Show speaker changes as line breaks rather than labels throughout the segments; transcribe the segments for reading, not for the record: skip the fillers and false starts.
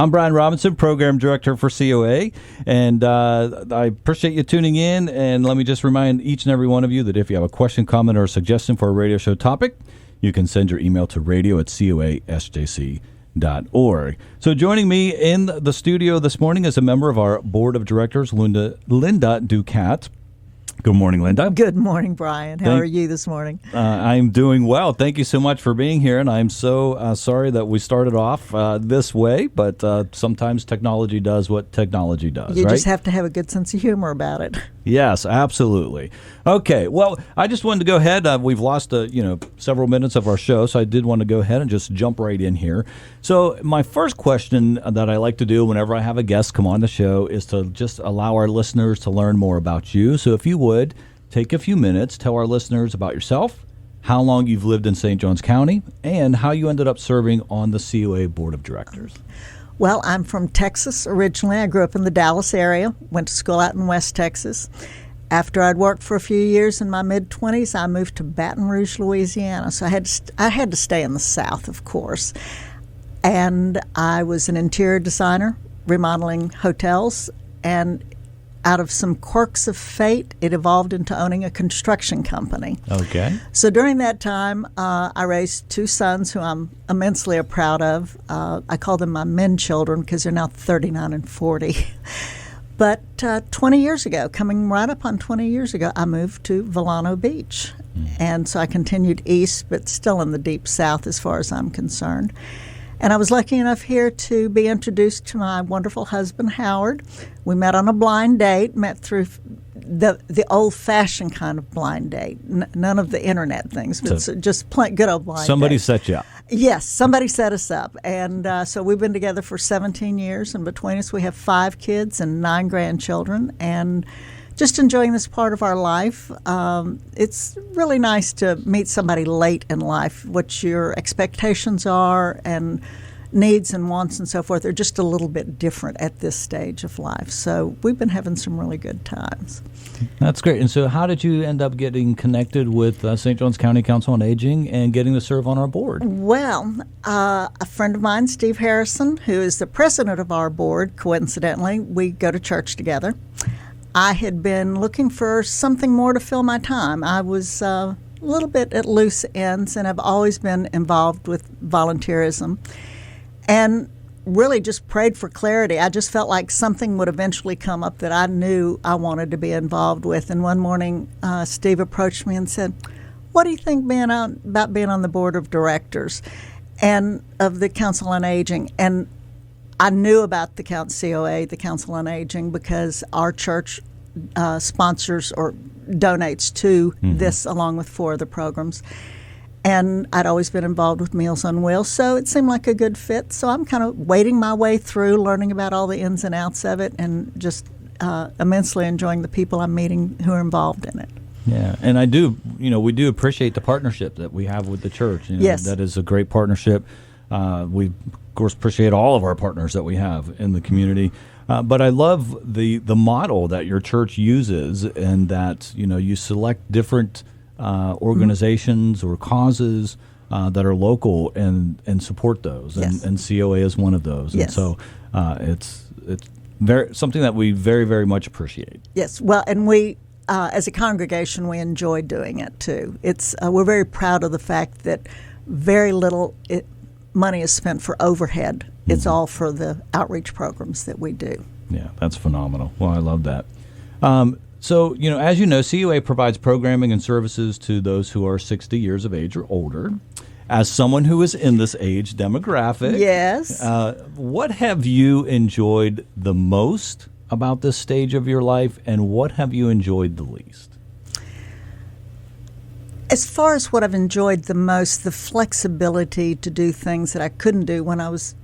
I'm Brian Robinson, Program Director for COA, and I appreciate you tuning in. And let me just remind each and every one of you that if you have a question, comment, or a suggestion for a radio show topic, you can send your email to radio@coasjc.org. So joining me in the studio this morning is a member of our Board of Directors, Linda Ducat. Good morning, Linda.
Good morning, Brian. How are you this morning?
I'm doing well. Thank you so much for being here, and I'm so sorry that we started off this way, but sometimes technology does what technology does,
You
right?
just have to have a good sense of humor about it.
Yes, absolutely. Okay, well, I just wanted to go ahead. We've lost several minutes of our show, so I did want to go ahead and just jump right in here. So my first question that I like to do whenever I have a guest come on the show is to just allow our listeners to learn more about you. So if you would, take a few minutes, tell our listeners about yourself, how long you've lived in St. Johns County, and how you ended up serving on the COA Board of Directors.
Well, I'm from Texas originally. I grew up in the Dallas area, went to school out in West Texas. After I'd worked for a few years in my mid-20s, I moved to Baton Rouge, Louisiana. So I had to stay in the South, of course. And I was an interior designer, remodeling hotels. And out of some quirks of fate, it evolved into owning a construction company.
Okay.
So during that time, I raised two sons who I'm immensely proud of. I call them my men children because they're now 39 and 40. But 20 years ago, coming right up on 20 years ago, I moved to Volano Beach. And so I continued east, but still in the deep South as far as I'm concerned. And I was lucky enough here to be introduced to my wonderful husband, Howard. We met on a blind date, met through the old-fashioned kind of blind date, none of the internet things, but just good old blind
Somebody
date.
set you up.
Yes, somebody set us up. And so we've been together for 17 years, and between us we have 5 kids and 9 grandchildren, and just enjoying this part of our life. It's really nice to meet somebody late in life, what your expectations are and needs and wants and so forth are just a little bit different at this stage of life. So we've been having some really good times.
That's great. And so how did you end up getting connected with St. Johns County Council on Aging and getting to serve on our board?
Well, a friend of mine, Steve Harrison, who is the president of our board, coincidentally, we go to church together. I had been looking for something more to fill my time. I was a little bit at loose ends, and I've always been involved with volunteerism. And really just prayed for clarity. I just felt like something would eventually come up that I knew I wanted to be involved with. And one morning, Steve approached me and said, "What do you think about being on the board of directors and of the Council on Aging?" And I knew about the COA, the Council on Aging, because our church sponsors or donates to this along with 4 other programs. And I'd always been involved with Meals on Wheels, so it seemed like a good fit. So I'm kind of wading my way through, learning about all the ins and outs of it, and just immensely enjoying the people I'm meeting who are involved in it.
Yeah, and we do appreciate the partnership that we have with the church.
Yes.
That is a great partnership. We, of course, appreciate all of our partners that we have in the community. But I love the model that your church uses, and that, you select different organizations or causes that are local and support those.
Yes.
And COA is one of those.
Yes.
And so it's very something that we very, very much appreciate.
Yes, well, and we, as a congregation, we enjoy doing it too. We're very proud of the fact that very little money is spent for overhead. It's all for the outreach programs that we do.
Yeah, that's phenomenal. Well, I love that. So, as you know, COA provides programming and services to those who are 60 years of age or older. As someone who is in this age demographic,
yes,
what have you enjoyed the most about this stage of your life, and what have you enjoyed the least?
As far as what I've enjoyed the most, the flexibility to do things that I couldn't do when I was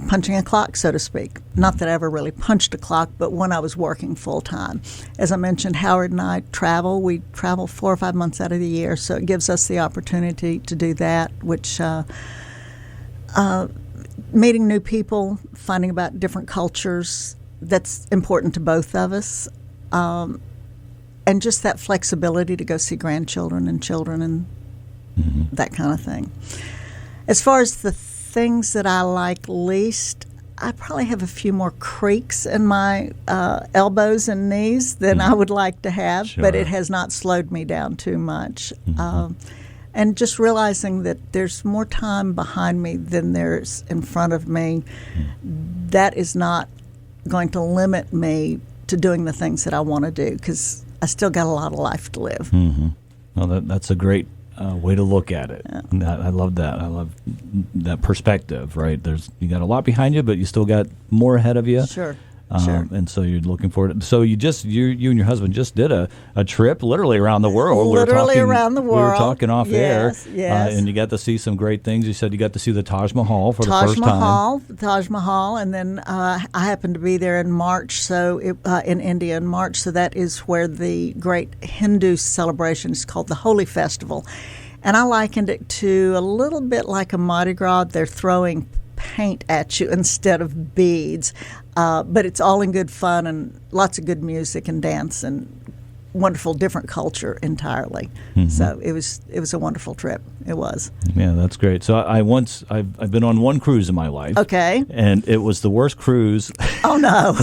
punching a clock, so to speak. Not that I ever really punched a clock, but when I was working full-time. As I mentioned, Howard and I travel. We travel 4 or 5 months out of the year, so it gives us the opportunity to do that, which meeting new people, finding about different cultures, that's important to both of us. And just that flexibility to go see grandchildren and children and that kind of thing. As far as the things that I like least, I probably have a few more creaks in my elbows and knees than I would like to have,
Sure.
but it has not slowed me down too much. And just realizing that there's more time behind me than there's in front of me, that is not going to limit me to doing the things that I want to do, because I still got a lot of life to live.
Well, that's a great way to look at it.
Yeah.
I love that. I love that perspective, right? You got a lot behind you, but you still got more ahead of you.
Sure.
And so you're looking forward. So you and your husband just did a trip literally around the world.
Literally around the world.
We were talking off air,
yes.
And you got to see some great things. You said you got to see the Taj Mahal for the first time.
Taj Mahal, and then I happened to be there in March, in India in March. So that is where the great Hindu celebration is called the Holi Festival, and I likened it to a little bit like a Mardi Gras. They're throwing paint at you instead of beads, but it's all in good fun and lots of good music and dance and wonderful different culture entirely. So it was a wonderful trip. It was.
Yeah, that's great. So I've been on one cruise in my life.
Okay.
And it was the worst cruise.
Oh no.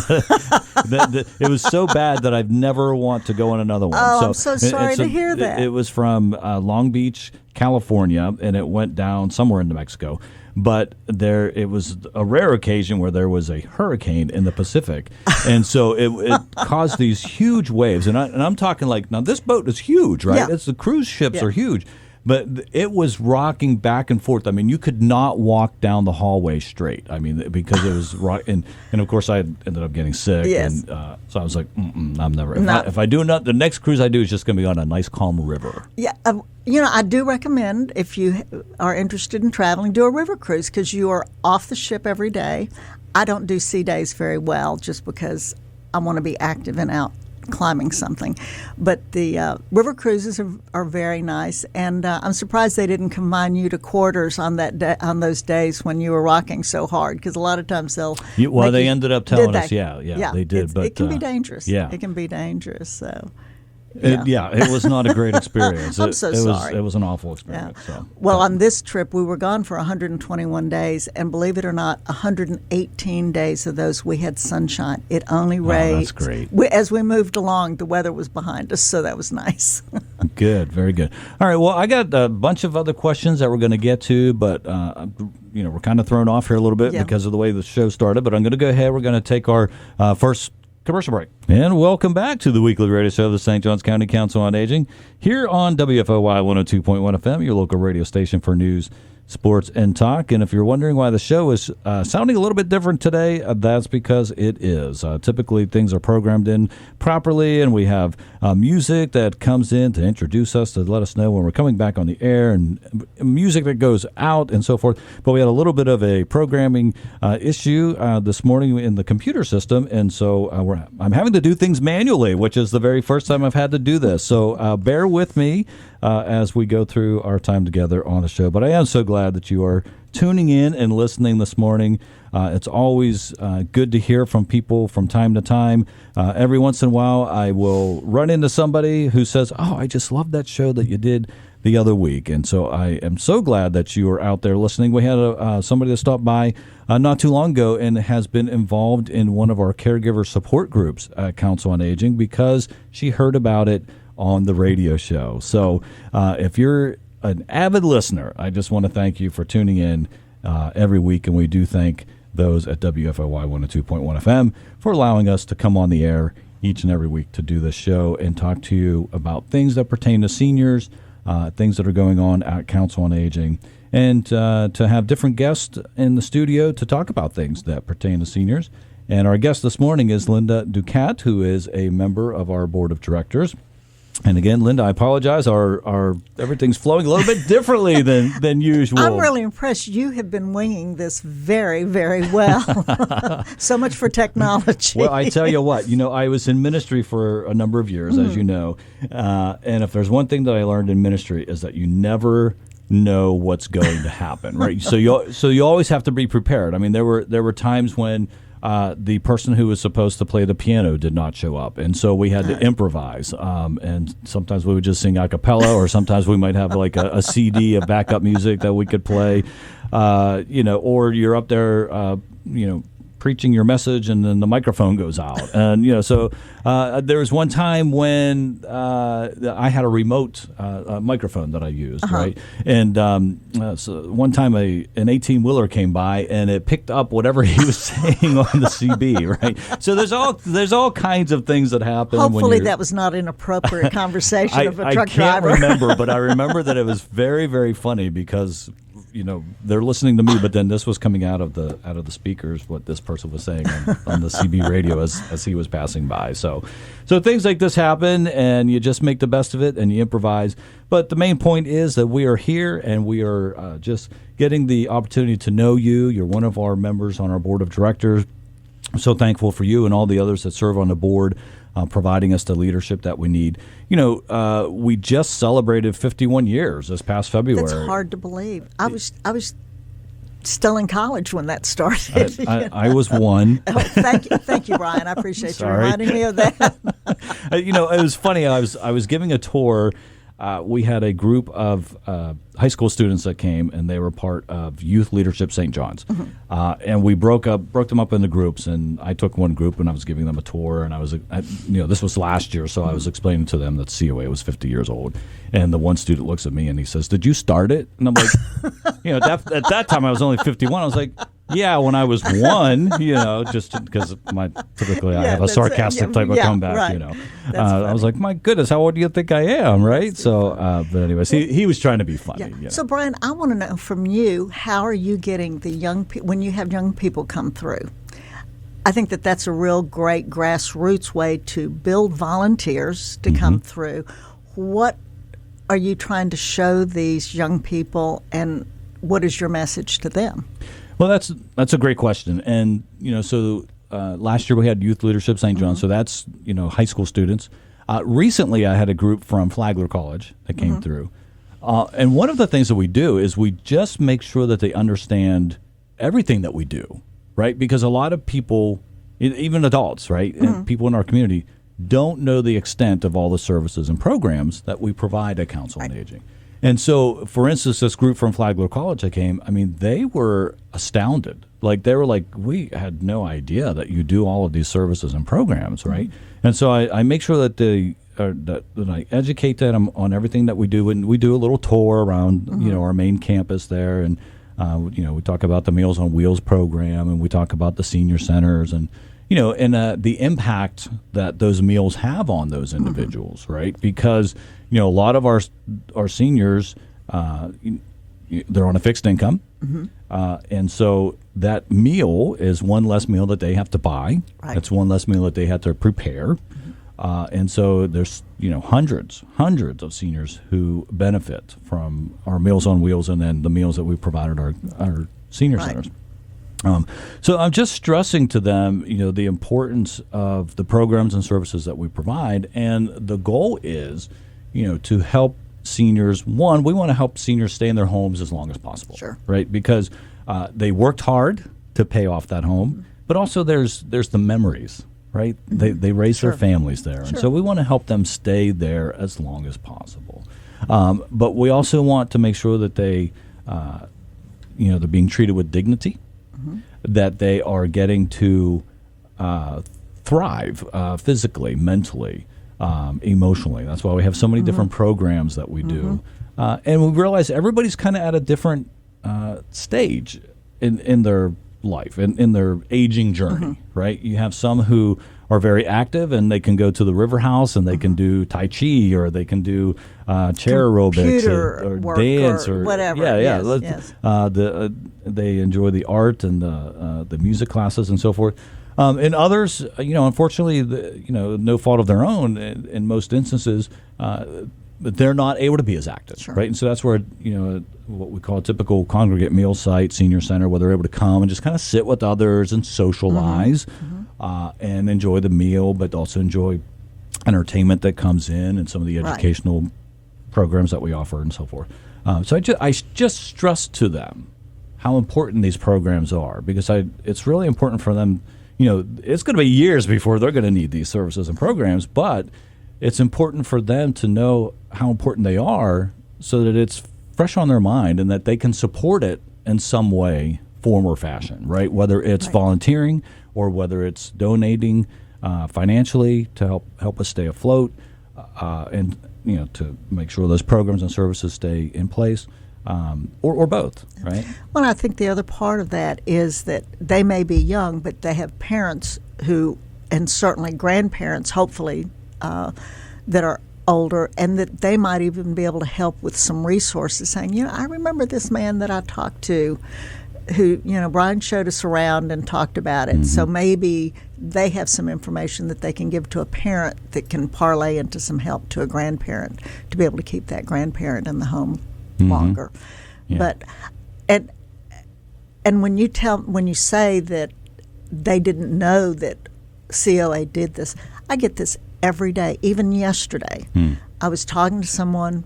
It was so bad that I've never want to go on another one.
Oh, I'm so sorry to hear that.
It was from Long Beach, California, and it went down somewhere into Mexico. But it was a rare occasion where there was a hurricane in the Pacific, and so it caused these huge waves. And I'm talking like, now this boat is huge, right?
Yeah.
The cruise ships are huge, but it was rocking back and forth. I mean, you could not walk down the hallway straight. I mean, because it was and of course I ended up getting sick.
Yes.
And so I was like, I'm never.
No.
If I do not, the next cruise I do is just going to be on a nice calm river.
Yeah, I do recommend, if you are interested in traveling, do a river cruise, because you are off the ship every day. I don't do sea days very well just because I want to be active and out climbing something. But the river cruises are very nice, and I'm surprised they didn't confine you to quarters on those days when you were rocking so hard, because a lot of times
they ended up telling us, yeah, they did. But
it can be dangerous.
Yeah,
it can be dangerous. So.
It was not a great experience.
I'm so sorry.
It was an awful experience.
Yeah.
So.
Well, on this trip, we were gone for 121 days, and believe it or not, 118 days of those we had sunshine. It only rained.
That's great.
As we moved along, the weather was behind us, so that was nice.
Good, very good. All right, well, I got a bunch of other questions that we're going to get to, but we're kind of thrown off here a little bit because of the way the show started. But I'm going to go ahead. We're going to take our first commercial break. And welcome back to the weekly radio show of the St. Johns County Council on Aging here on WFOY 102.1 FM, your local radio station for news, sports, and talk. And if you're wondering why the show is sounding a little bit different today, that's because it is. Typically, things are programmed in properly, and we have music that comes in to introduce us, to let us know when we're coming back on the air, and music that goes out and so forth. But we had a little bit of a programming issue this morning in the computer system, and so I'm having to do things manually, which is the very first time I've had to do this. So bear with me as we go through our time together on the show. But I am so glad that you are tuning in and listening this morning. It's always good to hear from people from time to time. Every once in a while, I will run into somebody who says, "Oh, I just love that show that you did the other week." And so I am so glad that you are out there listening. We had somebody that stopped by not too long ago and has been involved in one of our caregiver support groups at Council on Aging because she heard about it on the radio show. So if you're an avid listener, I just want to thank you for tuning in every week, and we do thank those at WFOY 102.1 FM for allowing us to come on the air each and every week to do this show and talk to you about things that pertain to seniors, things that are going on at Council on Aging, and to have different guests in the studio to talk about things that pertain to seniors. And our guest this morning is Linda Ducat, who is a member of our board of directors. And again, Linda, I apologize. Our everything's flowing a little bit differently than usual.
I'm really impressed. You have been winging this very, very well. So much for technology.
Well, I tell you what, I was in ministry for a number of years, as you know. And if there's one thing that I learned in ministry is that you never know what's going to happen, right? So you always have to be prepared. I mean, there were times when the person who was supposed to play the piano did not show up, and so we had to improvise. And sometimes we would just sing a cappella, or sometimes we might have like a CD of backup music that we could play. Or you're up there, preaching your message and then the microphone goes out. And, so there was one time when I had a remote microphone that I used, right? And so one time an 18-wheeler came by and it picked up whatever he was saying on the CB, right? So there's all kinds of things that happen.
Hopefully that was not an appropriate conversation of a truck driver.
I can't remember, but I remember that it was very, very funny because they're listening to me, but then this was coming out of the speakers, what this person was saying on the CB radio as he was passing by. So things like this happen, and you just make the best of it, and you improvise. But the main point is that we are here, and we are just getting the opportunity to know you. You're one of our members on our board of directors. I'm so thankful for you and all the others that serve on the board, providing us the leadership that we need. We just celebrated 51 years this past February.
That's hard to believe. I was still in college when that started.
I was one.
Oh, thank you, Brian. I appreciate you reminding me of that.
It was funny. I was giving a tour. We had a group of high school students that came, and they were part of Youth Leadership St. John's. And we broke them up into groups, and I took one group, and I was giving them a tour, and this was last year, so I was explaining to them that COA was 50 years old. And the one student looks at me, and he says, "Did you start it?" And I'm like, at that time I was only 51. I was like, yeah, when I was one, just because typically I have a sarcastic type of comeback,
right.
I was like, my goodness, how old do you think I am, right? So, but anyways, he was trying to be funny.
Yeah. So, Brian, I want to know from you, how are you getting the young people, when you have young people come through? I think that's a real great grassroots way to build volunteers to come through. What are you trying to show these young people, and what is your message to them?
Well, that's a great question. And, so last year we had Youth Leadership St. John's, so that's, high school students. Recently I had a group from Flagler College that came through. And one of the things that we do is we just make sure that they understand everything that we do, right? Because a lot of people, even adults, right, and people in our community, don't know the extent of all the services and programs that we provide at Council on Aging. And so, for instance, this group from Flagler College that came, they were astounded. Like, they were like, we had no idea that you do all of these services and programs, right? And so I make sure that that I educate them on everything that we do. And we do a little tour around, our main campus there. And, we talk about the Meals on Wheels program, and we talk about the senior centers and, the impact that those meals have on those individuals, right? Because, a lot of our seniors, they're on a fixed income. And so that meal is one less meal that they have to buy. Right. It's one less meal that they have to prepare. And so there's, hundreds of seniors who benefit from our Meals on Wheels and then the meals that we provide at our senior centers. So I'm just stressing to them, the importance of the programs and services that we provide. And the goal is, to help seniors. One, we want to help seniors stay in their homes as long as possible. Sure. Right? Because they worked hard to pay off that home, but also there's the memories, right? They raise their families there. And so we want to help them stay there as long as possible. But we also want to make sure that they, they're being treated with dignity, that they are getting to thrive physically, mentally, emotionally. That's why we have so many different programs that we do. And we realize everybody's kind of at a different stage in their life, in their aging journey, right? You have some who are very active and they can go to the river house and they can do Tai Chi, or they can do chair aerobics or dance or
whatever.
Yes. They enjoy the art and the music classes and so forth. And others, unfortunately, no fault of their own, in most instances, they're not able to be as active, right? And so that's where, what we call a typical congregate meal site, senior center, where they're able to come and just kind of sit with others and socialize and enjoy the meal, but also enjoy entertainment that comes in and some of the educational programs that we offer and so forth. So I just stress to them how important these programs are, because it's really important for them. It's going to be years before they're going to need these services and programs, but it's important for them to know how important they are so that it's fresh on their mind and that they can support it in some way form or fashion, right? Whether it's
Right.
volunteering or whether it's donating financially to help us stay afloat, and to make sure those programs and services stay in place, or both, right?
Well, I think the other part of that is that they may be young, but they have parents who, and certainly grandparents, hopefully, that are older, and that they might even be able to help with some resources, saying, I remember this man that I talked to who, Brian showed us around and talked about it. Mm-hmm. So maybe they have some information that they can give to a parent that can parlay into some help to a grandparent to be able to keep that grandparent in the home longer. Yeah. But and when you say that they didn't know that COA did this, I get this every day. Even yesterday, I was talking to someone,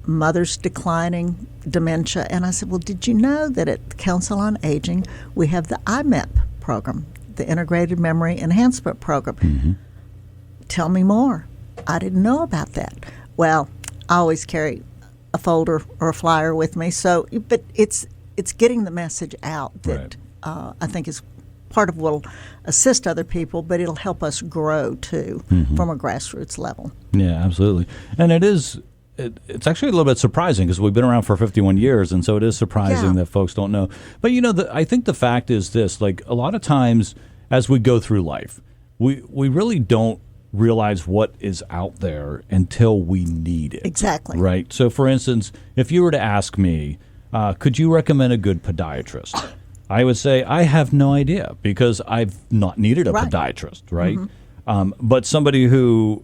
mother's declining dementia, and I said, well, did you know that at the Council on Aging we have the IMEP program, the Integrated Memory Enhancement Program? Mm-hmm. Tell me more. I didn't know about that. Well, I always carry a folder or a flyer with me, but it's getting the message out that right. I think is part of what will assist other people, but it'll help us grow too from a grassroots level. Yeah, absolutely. And
it's actually a little bit surprising because we've been around for 51 years, and so it is surprising that folks don't know. But I think the fact is this: like a lot of times as we go through life, we really don't realize what is out there until we need it.
Exactly.
Right. So, for instance, if you were to ask me, could you recommend a good podiatrist? I would say I have no idea because I've not needed a podiatrist, right? Mm-hmm. But somebody who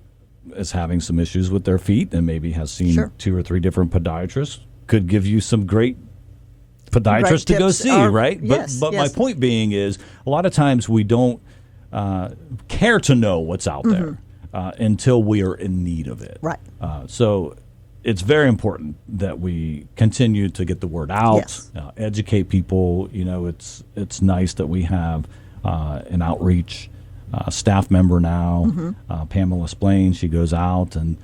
is having some issues with their feet and maybe has seen 2 or 3 different podiatrists could give you some great podiatrists to go see, right?
Yes,
but my point being is a lot of times we don't care to know what's out there until we are in need of it.
Right.
So it's very important that we continue to get the word out, educate people. It's nice that we have an outreach staff member now, Pamela Splain. She goes out and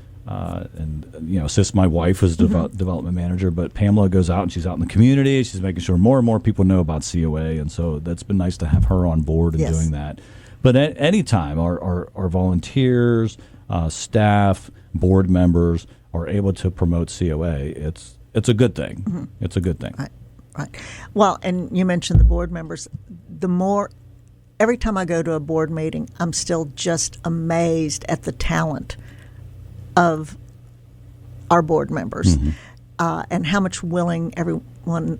assists my wife, who's development manager. But Pamela goes out and she's out in the community. She's making sure more and more people know about COA, and so that's been nice to have her on board and doing that. But at any time, our volunteers, staff, board members are able to promote COA, it's a good thing. Mm-hmm. It's a good thing.
Right. Well, and you mentioned the board members. Every time I go to a board meeting, I'm still just amazed at the talent of our board members and how much willing everyone,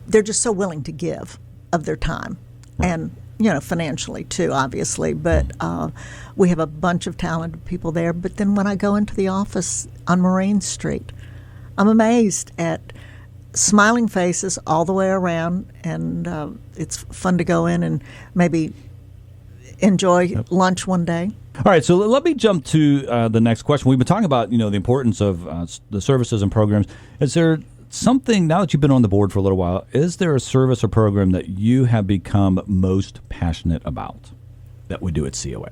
they're just so willing to give of their time. Right. And financially too, obviously, but we have a bunch of talented people there. But then when I go into the office on Marine Street, I'm amazed at smiling faces all the way around, and it's fun to go in and maybe enjoy lunch one day.
All right, so let me jump to the next question. We've been talking about the importance of the services and programs. Is there something, now that you've been on the board for a little while, is there a service or program that you have become most passionate about that we do at COA?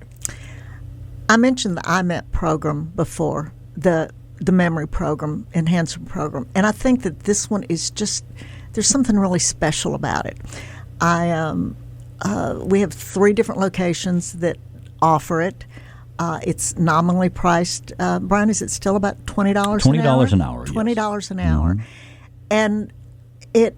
I mentioned the IMEP program before, the memory program, enhancement program, and I think that this one is just, there's something really special about it. We have 3 different locations that offer it. It's nominally priced. Brian, is it still about $20 an hour?
$20 an hour,
$20 an hour. And it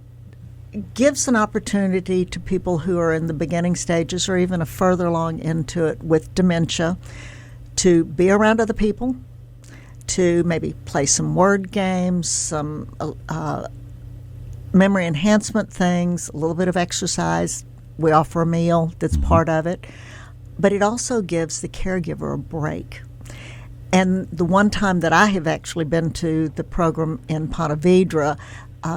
gives an opportunity to people who are in the beginning stages or even further along into it with dementia to be around other people, to maybe play some word games, some memory enhancement things, a little bit of exercise. We offer a meal that's part of it. But it also gives the caregiver a break. And the one time that I have actually been to the program in Ponte Vedra,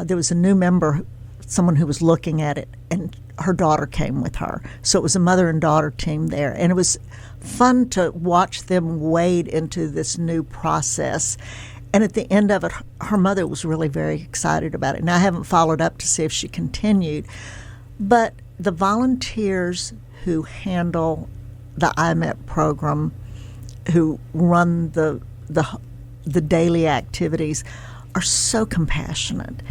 there was a new member, someone who was looking at it, and her daughter came with her. So it was a mother and daughter team there. And it was fun to watch them wade into this new process. And at the end of it, her mother was really very excited about it. Now, I haven't followed up to see if she continued. But the volunteers who handle the IMEP program, who run the daily activities, are so compassionate.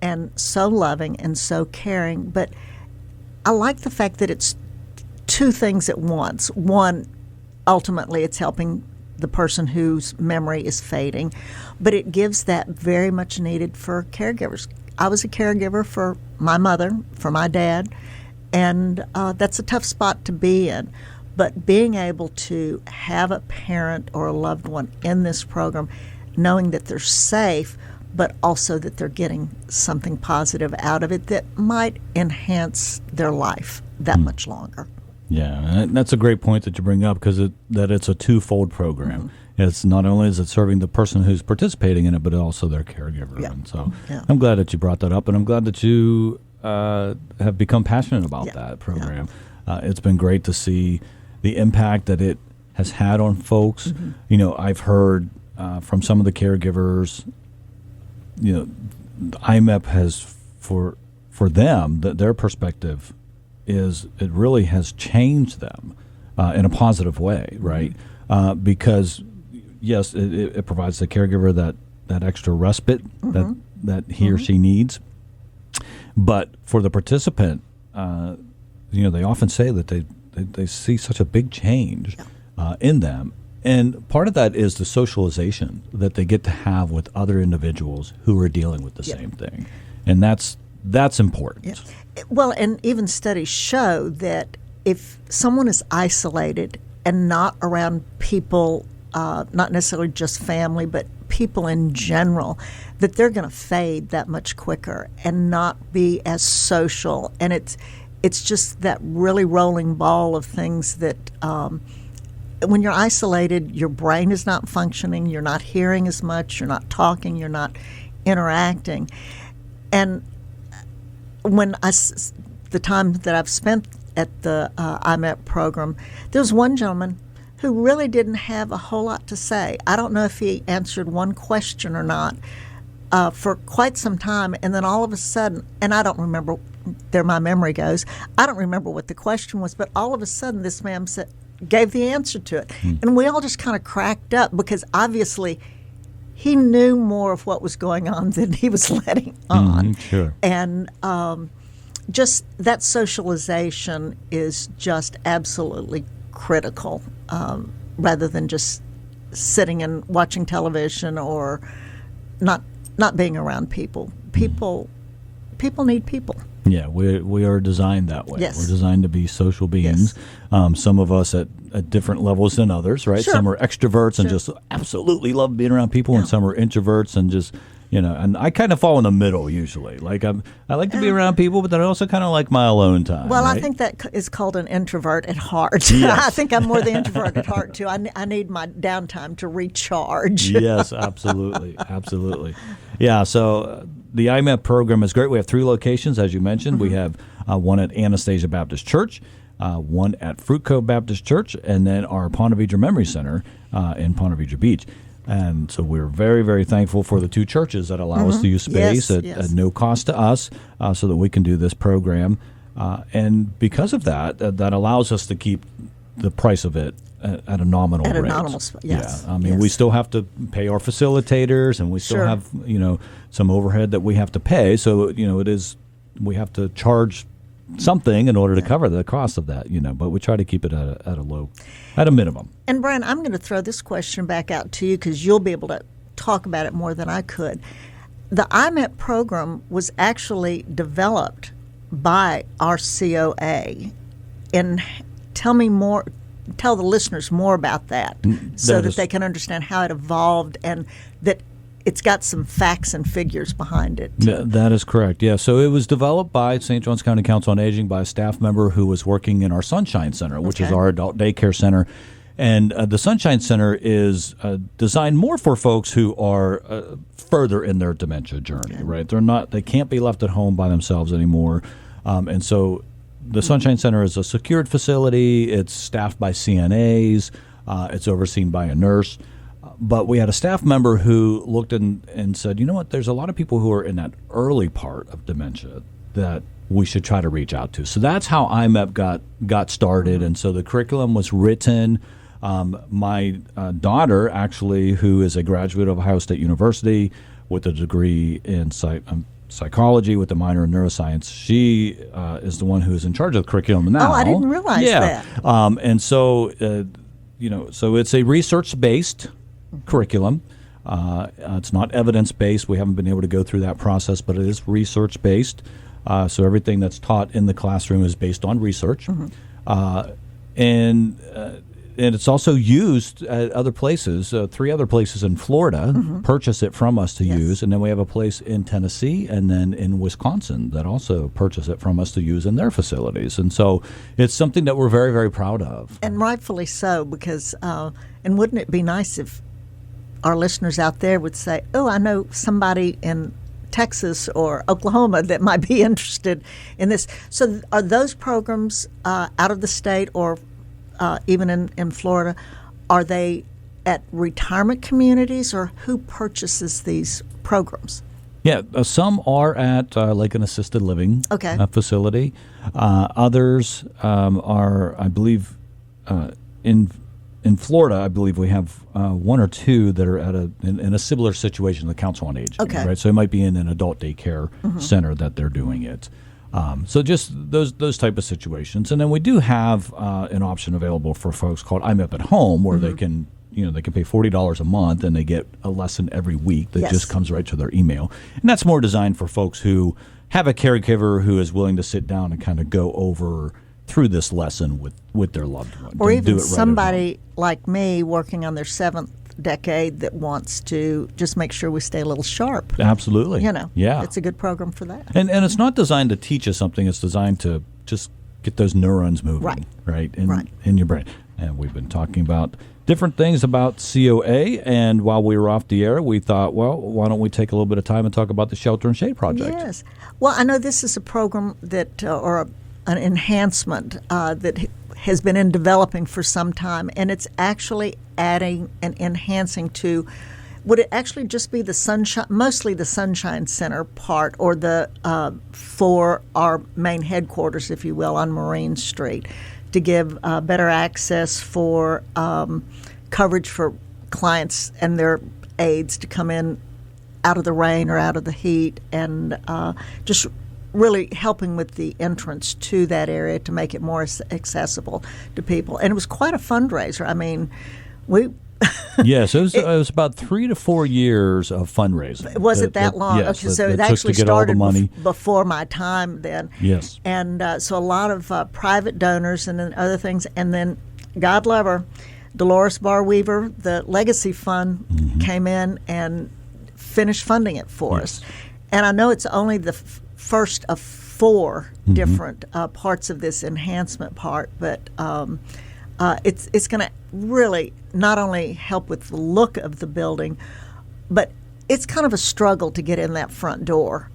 and so loving and so caring. But I like the fact that it's two things at once. One, ultimately, it's helping the person whose memory is fading, but it gives that very much needed for caregivers. I was a caregiver for my mother, for my dad, and that's a tough spot to be in. But being able to have a parent or a loved one in this program, knowing that they're safe, but also that they're getting something positive out of it that might enhance their life that much longer.
Yeah, and that's a great point that you bring up, because that it's a twofold program. It's not only is it serving the person who's participating in it, but also their caregiver.
Yeah.
And so
Yeah.
I'm glad that you brought that up, and I'm glad that you have become passionate about that program. It's been great to see the impact that it has had on folks. You know, I've heard from some of the caregivers, you know, IMEP has, for them, that their perspective is it really has changed them in a positive way, right? Because yes, it provides the caregiver that extra respite that he or she needs. But for the participant, you know, they often say that they see such a big change in them. And part of that is the socialization that they get to have with other individuals who are dealing with the same thing. And that's important.
Yeah. Well, and even studies show that if someone is isolated and not around people, not necessarily just family, but people in general, that they're going to fade that much quicker and not be as social. And it's just that really rolling ball of things that when you're isolated, your brain is not functioning, you're not hearing as much, you're not talking, you're not interacting. And when the time that I've spent at the IMEP program, there was one gentleman who really didn't have a whole lot to say. I don't know if he answered one question or not for quite some time, and then all of a sudden, and I don't remember, there my memory goes, I don't remember what the question was, but all of a sudden this man gave the answer to it. And we all just kind of cracked up, because obviously he knew more of what was going on than he was letting on.
Sure.
And just that socialization is just absolutely critical, rather than just sitting and watching television or not being around people. People need people.
Yeah, we are designed that way.
Yes.
We're designed to be social beings. Some of us at different levels than others, right?
Sure.
Some are extroverts and just absolutely love being around people, and some are introverts and just, you know, and I kind of fall in the middle usually. Like I like to be around people, but then I also kind of like my alone time.
Well,
right?
I think that is called an introvert at heart.
Yes.
I think I'm more the introvert at heart, too. I need my downtime to recharge.
Yes, absolutely. Absolutely. Yeah, so the IMEP program is great. We have 3 locations, as you mentioned. We have one at Anastasia Baptist Church, one at Fruit Cove Baptist Church, and then our Ponte Vedra Memory Center in Ponte Vedra Beach. And so we're very, very thankful for the 2 churches that allow us to use space at no cost to us, so that we can do this program. And because of that, that allows us to keep the price of it at a nominal rate.
Yes.
Yeah, I mean, we still have to pay our facilitators, and we still
Sure.
have, you know, some overhead that we have to pay. So, you know, we have to charge something in order to cover the cost of that, you know, but we try to keep it at a minimum.
And Brian, I'm going to throw this question back out to you, because you'll be able to talk about it more than I could. The IMEP program was actually developed by our COA. And tell the listeners more about that, so that they can understand how it evolved and that it's got some facts and figures behind it.
That is correct. Yeah. So it was developed by St. Johns County Council on Aging by a staff member who was working in our Sunshine Center, which is our adult daycare center. And the Sunshine Center is designed more for folks who are further in their dementia journey, right? They can't be left at home by themselves anymore. And so the Sunshine Center is a secured facility. It's staffed by CNAs. It's overseen by a nurse. But we had a staff member who looked and said, you know what, there's a lot of people who are in that early part of dementia that we should try to reach out to. So that's how IMEP got started. And so the curriculum was written. My daughter, actually, who is a graduate of Ohio State University with a degree in psychology with a minor in neuroscience. She is the one who is in charge of the curriculum now.
Oh, I didn't realize that.
And so, so it's a research-based curriculum. It's not evidence-based. We haven't been able to go through that process, but it is research-based. So everything that's taught in the classroom is based on research. And it's also used at other places. 3 other places in Florida purchase it from us to use, and then we have a place in Tennessee and then in Wisconsin that also purchase it from us to use in their facilities. And so it's something that we're very, very proud of.
And rightfully so, because and wouldn't it be nice if our listeners out there would say, oh, I know somebody in Texas or Oklahoma that might be interested in this. So are those programs out of the state or even in Florida, are they at retirement communities, or who purchases these programs?
Yeah, some are at like an assisted living facility. Others are, I believe, in Florida, I believe we have 1 or 2 that are at in a similar situation to the Council on Aging.
Okay.
Right, so it might be in an adult daycare center that they're doing it. So just those type of situations, and then we do have an option available for folks called I'm Up at Home, where they can they can pay $40 a month and they get a lesson every week that just comes right to their email, and that's more designed for folks who have a caregiver who is willing to sit down and kind of go over through this lesson with their loved one,
or even somebody like me working on their 7th decade that wants to just make sure we stay a little sharp.
Absolutely. Yeah.
It's a good program for that.
And it's not designed to teach us something. It's designed to just get those neurons moving, right in your brain. And we've been talking about different things about COA, and while we were off the air, we thought, well, why don't we take a little bit of time and talk about the Shelter and Shade Project?
Yes. Well, I know this is a program that, or an enhancement that has been in developing for some time, and it's actually adding and enhancing to, would it actually just be the Sunshine, mostly the Sunshine Center part, or the for our main headquarters, if you will, on Marine Street, to give better access for coverage for clients and their aides to come in out of the rain or out of the heat, and just really helping with the entrance to that area to make it more accessible to people. And it was quite a fundraiser. I mean, we...
Yes, it was about 3 to 4 years of fundraising.
Was it that long?
Yes,
okay, so it actually started before my time then.
Yes.
And so a lot of private donors and then other things. And then, God love her, Dolores Barr Weaver, the Legacy Fund, came in and finished funding it for us. And I know it's only the first of 4 different parts of this enhancement part, but it's going to really not only help with the look of the building, but it's kind of a struggle to get in that front door.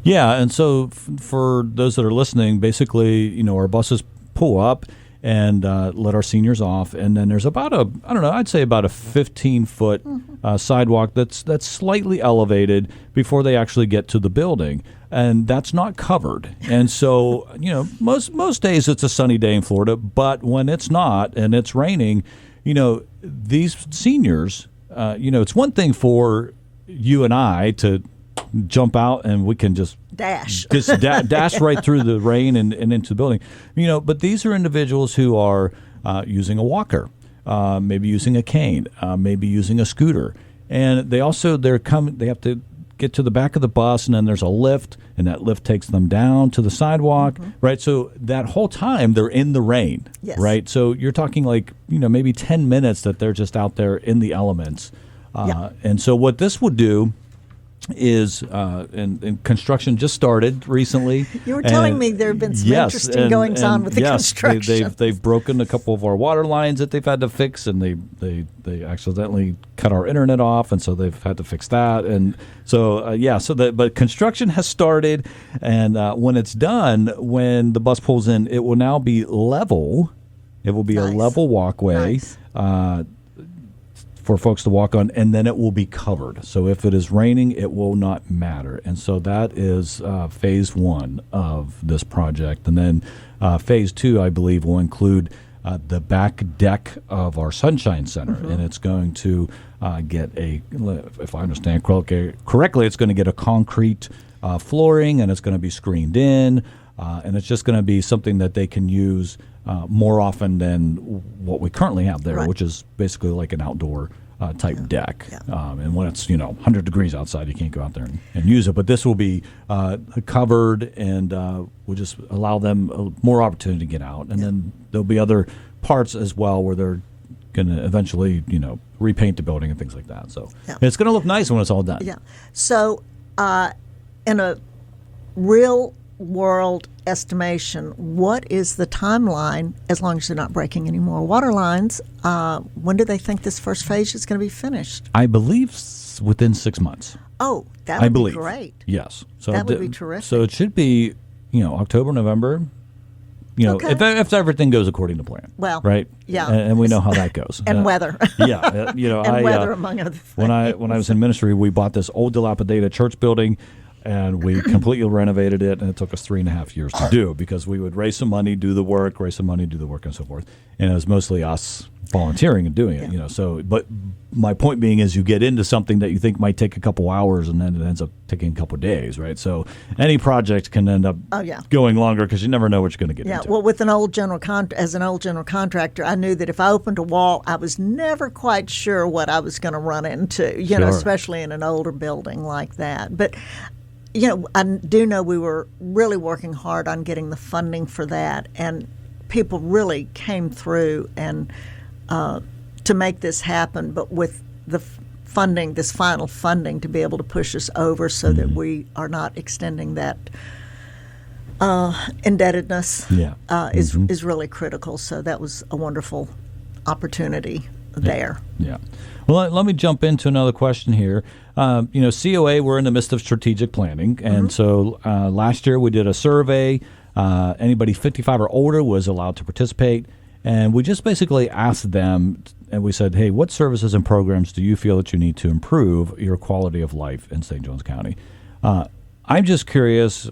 Yeah, and so for those that are listening, basically, our buses pull up and let our seniors off, and then there's about I'd say about a 15-foot sidewalk that's slightly elevated before they actually get to the building, and that's not covered. And so, most days it's a sunny day in Florida, but when it's not and it's raining, these seniors, it's one thing for you and I to jump out and we can just
dash
right through the rain and into the building, but these are individuals who are using a walker, maybe using a cane, maybe using a scooter, and they have to get to the back of the bus, and then there's a lift, and that lift takes them down to the sidewalk, right? So that whole time they're in the rain, right? So you're talking like, maybe 10 minutes that they're just out there in the elements. And so what this would do is, and construction just started recently.
You were telling me there have been some interesting goings-on with the construction.
They've broken a couple of our water lines that they've had to fix, and they accidentally cut our internet off, and so they've had to fix that. And so, but construction has started, and when it's done, when the bus pulls in, it will now be level. It will be a level walkway. For folks to walk on, and then it will be covered. So if it is raining, it will not matter. And so that is phase 1 of this project. And then phase 2, I believe, will include the back deck of our Sunshine Center. And it's going to get if I understand correctly, it's going to get a concrete flooring, and it's going to be screened in, and it's just going to be something that they can use more often than what we currently have there,
Right.
which is basically like an outdoor type deck.
Yeah.
And when it's 100 degrees outside, you can't go out there and use it. But this will be covered, and will just allow them more opportunity to get out. And then there'll be other parts as well where they're going to eventually repaint the building and things like that. So it's going to look nice when it's all done.
Yeah. So in a real world estimation, what is the timeline, as long as they're not breaking any more water lines, when do they think this first phase is going to be finished?
I believe within 6 months.
Oh, that would be great.
Yes. So
that would be terrific.
So it should be, October, November,
Okay.
if everything goes according to plan.
Well,
right?
yeah.
And we know how that goes.
And weather.
Yeah.
And weather, among other things.
When I was in ministry, we bought this old dilapidated church building, and we completely renovated it, and it took us 3.5 years to do, because we would raise some money, do the work, and so forth. And it was mostly us volunteering and doing it, So, but my point being is, you get into something that you think might take a couple hours, and then it ends up taking a couple days, right? So any project can end up going longer, because you never know what you're going to get into.
Well, with an old general contractor, I knew that if I opened a wall, I was never quite sure what I was going to run into, especially in an older building like that. But I do know we were really working hard on getting the funding for that, and people really came through and to make this happen. But with the funding, this final funding, to be able to push us over so that we are not extending that indebtedness is really critical. So that was a wonderful opportunity there.
Yeah. Well, let me jump into another question here. COA, we're in the midst of strategic planning. And so last year we did a survey. Anybody 55 or older was allowed to participate. And we just basically asked them, and we said, hey, what services and programs do you feel that you need to improve your quality of life in St. Johns County? I'm just curious,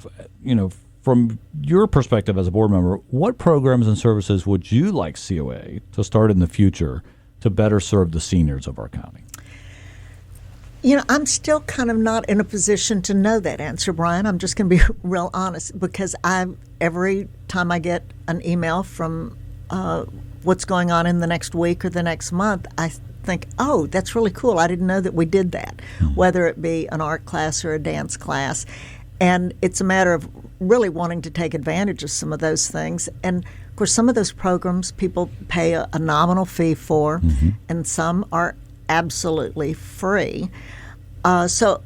from your perspective as a board member, what programs and services would you like COA to start in the future to better serve the seniors of our county?
I'm still kind of not in a position to know that answer, Brian. I'm just going to be real honest, because every time I get an email from what's going on in the next week or the next month, I think, oh, that's really cool. I didn't know that we did that, whether it be an art class or a dance class. And it's a matter of really wanting to take advantage of some of those things. And, of course, some of those programs people pay a nominal fee for, and some are absolutely free. So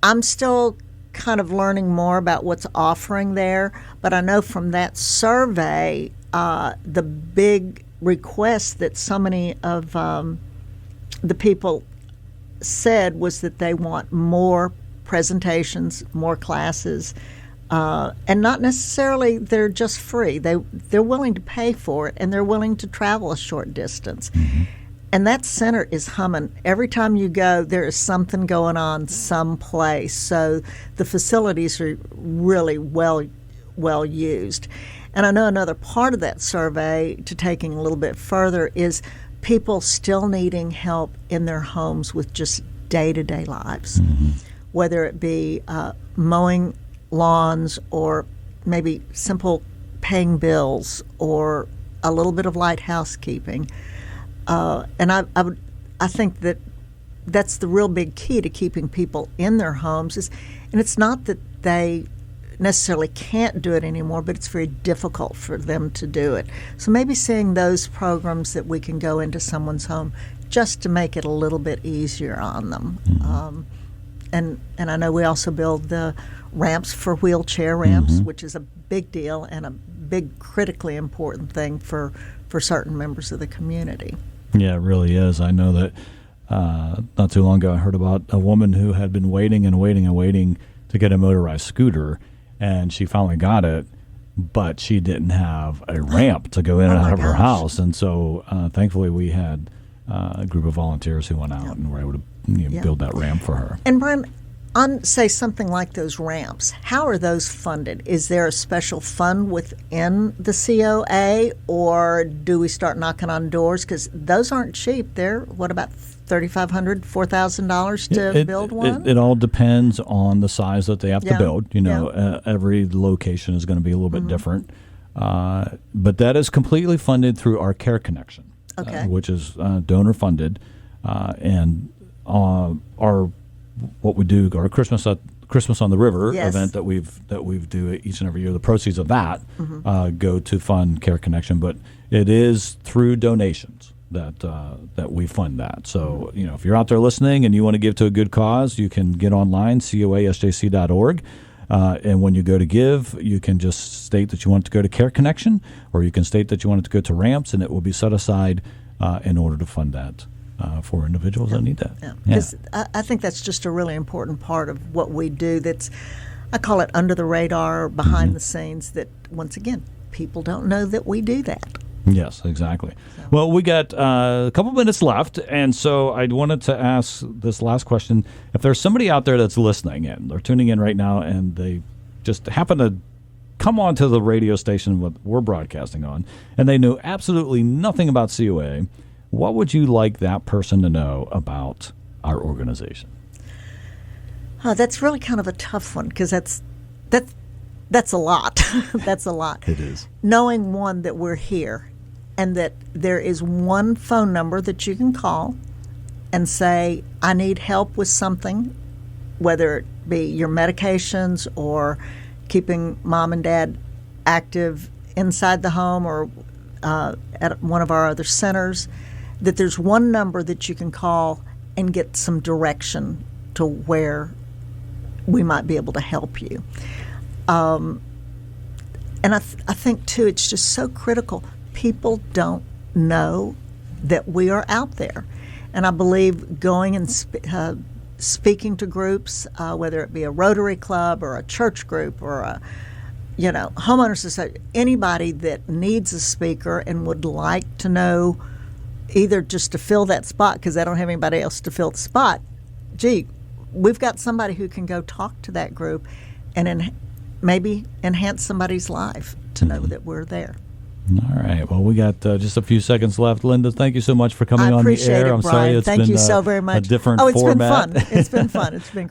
I'm still kind of learning more about what's offering there. But I know from that survey, the big request that so many of the people said was that they want more presentations, more classes, and not necessarily they're just free. They're willing to pay for it, and they're willing to travel a short distance. And that center is humming. Every time you go, there is something going on someplace. So the facilities are really well used. And I know another part of that survey, to taking a little bit further, is people still needing help in their homes with just day-to-day lives, whether it be mowing lawns, or maybe simple paying bills, or a little bit of light housekeeping. And I think that that's the real big key to keeping people in their homes. And it's not that they necessarily can't do it anymore, but it's very difficult for them to do it. So maybe seeing those programs that we can go into someone's home just to make it a little bit easier on them. And I know we also build the ramps for wheelchair ramps, which is a big deal and a big critically important thing for certain members of the community.
Yeah, it really is. I know that not too long ago I heard about a woman who had been waiting to get a motorized scooter, and she finally got it, but she didn't have a ramp to go in and out of her house. And so thankfully we had a group of volunteers who went out and were able to build that ramp for her.
And Brian, On, say, something like those ramps, how are those funded? Is there a special fund within the COA, or do we start knocking on doors? Because those aren't cheap. They're, what, about $3,500, $4,000 to build one?
It all depends on the size that they have to build. Every location is going to be a little bit different. But that is completely funded through our Care Connection, which is donor funded. And our what we do, our Christmas on the River event that we do each and every year, the proceeds of that go to fund Care Connection, but it is through donations that we fund that. So if you're out there listening and you want to give to a good cause, you can get online, coasjc.org. And when you go to give, you can just state that you want it to go to Care Connection, or you can state that you want it to go to ramps, and it will be set aside in order to fund that. For individuals that need that.
Because I think that's just a really important part of what we do. I call it under the radar, behind the scenes, that, once again, people don't know that we do that.
Yes, exactly. So. Well, we got a couple minutes left, and so I wanted to ask this last question. If there's somebody out there that's listening in, they're tuning in right now, and they just happen to come onto the radio station that we're broadcasting on, and they know absolutely nothing about COA, what would you like that person to know about our organization?
That's really kind of a tough one, because that's a lot. That's a lot.
It is. Knowing,
one, that we're here, and that there is one phone number that you can call and say, I need help with something, whether it be your medications or keeping mom and dad active inside the home or at one of our other centers, that there's one number that you can call and get some direction to where we might be able to help you. And I think, too, it's just so critical. People don't know that we are out there. And I believe going and speaking to groups, whether it be a Rotary Club or a church group or a homeowners society, anybody that needs a speaker and would like to know, either just to fill that spot because they don't have anybody else to fill the spot, gee, we've got somebody who can go talk to that group and maybe enhance somebody's life to know that we're there.
All right. Well, we got just a few seconds left. Linda, thank you so much for coming on the air.
I appreciate it, Brian.
Sorry it's
thank
been
you so very much.
A different format.
Been fun. It's been fun. It's been